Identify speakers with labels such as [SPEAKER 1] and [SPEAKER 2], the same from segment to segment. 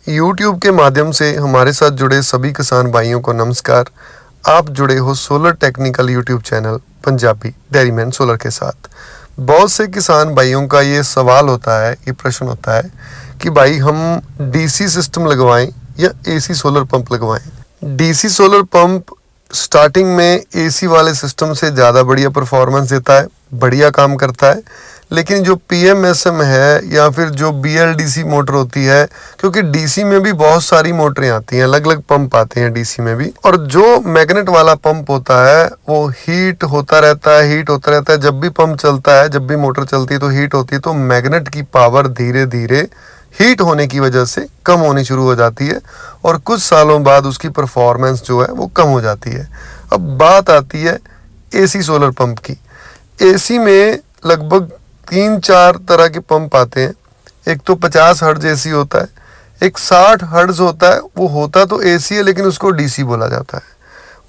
[SPEAKER 1] YouTube के माध्यम से हमारे साथ जुड़े सभी किसान भाइयों को नमस्कार। आप जुड़े हो solar technical YouTube channel Punjabi dairyman solar के साथ। बहुत से किसान भाइयों का ये सवाल होता है, ये प्रश्न होता है कि भाई हम DC सिस्टम लगवाएं या AC सोलर पंप लगवाएं। DC सोलर पंप स्टार्टिंग में AC वाले सिस्टम से ज़्यादा बढ़िया परफॉर्मेंस देता है, बढ़िया काम करता है। लेकिन जो PMSM है या फिर जो BLDC मोटर होती है, क्योंकि DC में भी बहुत सारी मोटरें आती हैं, अलग अलग पंप आते हैं DC में भी, और जो मैग्नेट वाला पंप होता है वो हीट होता रहता है। जब भी पंप चलता है, जब भी मोटर चलती है तो हीट होती है, तो मैग्नेट की पावर धीरे धीरे हीट होने की वजह से कम होनी शुरू हो जाती है और कुछ सालों बाद उसकी परफॉर्मेंस जो है वो कम हो जाती है। अब बात आती है AC सोलर पंप की। AC में लगभग 3-4 तरह के पंप आते हैं। एक तो 50 हर्ट्ज AC होता है, एक 60 हर्ट्ज होता है, वो होता तो AC है लेकिन उसको DC बोला जाता है।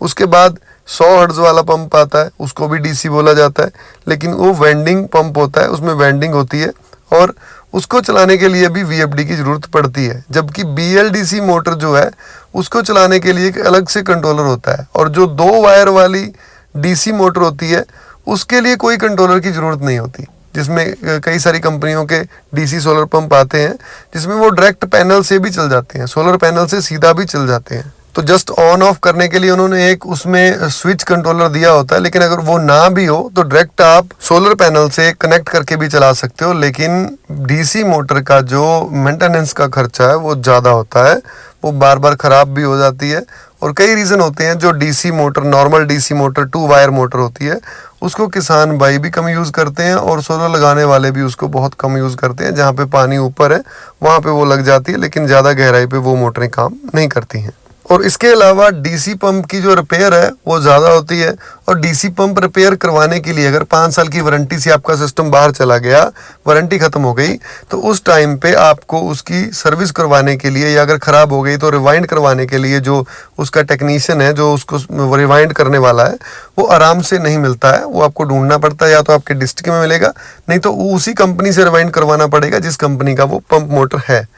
[SPEAKER 1] उसके बाद 100 हर्ट्ज वाला पंप आता है, उसको भी DC बोला जाता है, लेकिन वो वेंडिंग पंप होता है, उसमें वेंडिंग होती है और उसको चलाने के लिए भी VFD की ज़रूरत पड़ती है। जबकि BLDC मोटर जो है उसको चलाने के लिए एक अलग से कंट्रोलर होता है, और जो 2 वायर वाली DC मोटर होती है उसके लिए कोई कंट्रोलर की ज़रूरत नहीं होती, जिसमें कई सारी कंपनियों के DC सोलर पंप आते हैं जिसमें वो डायरेक्ट पैनल से भी चल जाते हैं, सोलर पैनल से सीधा भी चल जाते हैं। तो जस्ट ऑन ऑफ करने के लिए उन्होंने एक उसमें स्विच कंट्रोलर दिया होता है, लेकिन अगर वो ना भी हो तो डायरेक्ट आप सोलर पैनल से कनेक्ट करके भी चला सकते हो। लेकिन DC मोटर का जो मेंटेनेंस का खर्चा है वो ज़्यादा होता है, वो बार बार ख़राब भी हो जाती है, और कई रीज़न होते हैं। जो DC motor, normal DC motor 2 wire motor होती है, उसको किसान भाई भी कम यूज़ करते हैं और सोलर लगाने वाले भी उसको बहुत कम यूज़ करते हैं। जहाँ पे पानी ऊपर है वहाँ पे वो लग जाती है, लेकिन ज़्यादा गहराई पे वो मोटरें काम नहीं करती हैं। और इसके अलावा DC पंप की जो रिपेयर है वो ज़्यादा होती है, और DC पंप रिपेयर करवाने के लिए अगर 5 साल की वारंटी से आपका सिस्टम बाहर चला गया, वारंटी ख़त्म हो गई, तो उस टाइम पे आपको उसकी सर्विस करवाने के लिए, या अगर ख़राब हो गई तो रिवाइंड करवाने के लिए जो उसका टेक्नीशियन है जो उसको रिवाइंड करने वाला है वो आराम से नहीं मिलता है। वो आपको ढूंढना पड़ता है, या तो आपके डिस्ट्रिक्ट में मिलेगा, नहीं तो उसी कंपनी से रिवाइंड करवाना पड़ेगा जिस कंपनी का वो पंप मोटर है।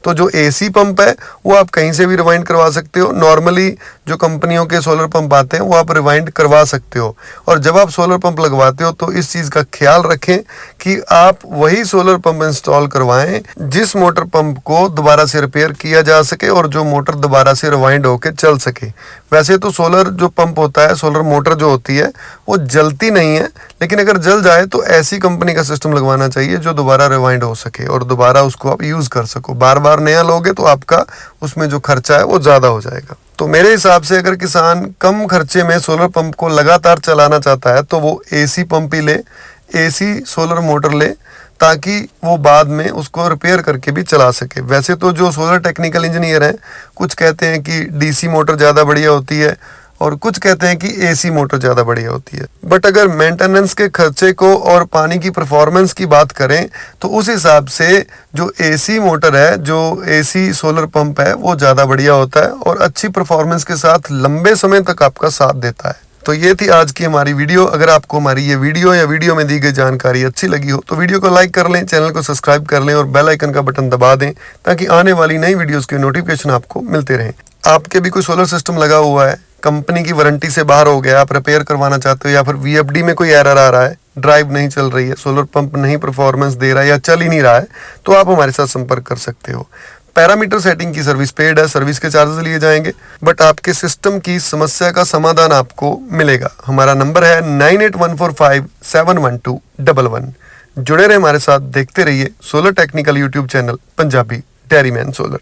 [SPEAKER 1] तो जो AC पंप है वो आप कहीं से भी रिवाइंड करवा सकते हो। नॉर्मली जो कंपनियों के सोलर पंप आते हैं वो आप रिवाइंड करवा सकते हो। और जब आप सोलर पंप लगवाते हो तो इस चीज़ का ख्याल रखें कि आप वही सोलर पंप इंस्टॉल करवाएं जिस मोटर पंप को दोबारा से रिपेयर किया जा सके और जो मोटर दोबारा से रिवाइंड होकर चल सके। वैसे तो सोलर जो पंप होता है, सोलर मोटर जो होती है वो जलती नहीं है, लेकिन अगर जल जाए तो ऐसी कंपनी का सिस्टम लगवाना चाहिए जो दोबारा रिवाइंड हो सके और दोबारा उसको आप यूज़ कर सको। बार बार नया लोगे तो आपका उसमें जो खर्चा है वो ज़्यादा हो जाएगा। तो मेरे हिसाब से अगर किसान कम खर्चे में सोलर पंप को लगातार चलाना चाहता है तो वो AC पंप ही ले, AC सोलर मोटर ले, ताकि वो बाद में उसको रिपेयर करके भी चला सके। वैसे तो जो सोलर टेक्निकल इंजीनियर हैं कुछ कहते हैं कि DC मोटर ज़्यादा बढ़िया होती है और कुछ कहते हैं कि AC मोटर ज़्यादा बढ़िया होती है। बट अगर मेंटेनेंस के खर्चे को और पानी की परफॉर्मेंस की बात करें तो उस हिसाब से जो AC मोटर है, जो AC सोलर पंप है, वो ज़्यादा बढ़िया होता है और अच्छी परफॉर्मेंस के साथ लंबे समय तक आपका साथ देता है। तो ये थी आज की हमारी वीडियो। अगर आपको हमारी ये वीडियो या वीडियो में दी गई जानकारी अच्छी लगी हो तो वीडियो को लाइक कर लें, चैनल को सब्सक्राइब कर लें और बेल आइकन का बटन दबा दें, ताकि आने वाली नई वीडियोज़ के नोटिफिकेशन आपको मिलते रहें। आपके भी कोई सोलर सिस्टम लगा हुआ है, कंपनी की वारंटी से बाहर हो गया, आप रिपेयर करवाना चाहते हो, या फिर VFD में कोई एरर आ रहा है, ड्राइव नहीं चल रही है, सोलर पंप नहीं परफॉर्मेंस दे रहा है या चल ही नहीं रहा है, तो आप हमारे साथ संपर्क कर सकते हो। पैरामीटर सेटिंग की सर्विस पेड है, सर्विस के चार्जेस लिए जाएंगे, बट आपके सिस्टम की समस्या का समाधान आपको मिलेगा। हमारा नंबर है 9814571211। जुड़े रहे हमारे साथ, देखते रहिए solar technical YouTube channel Punjabi dairyman solar.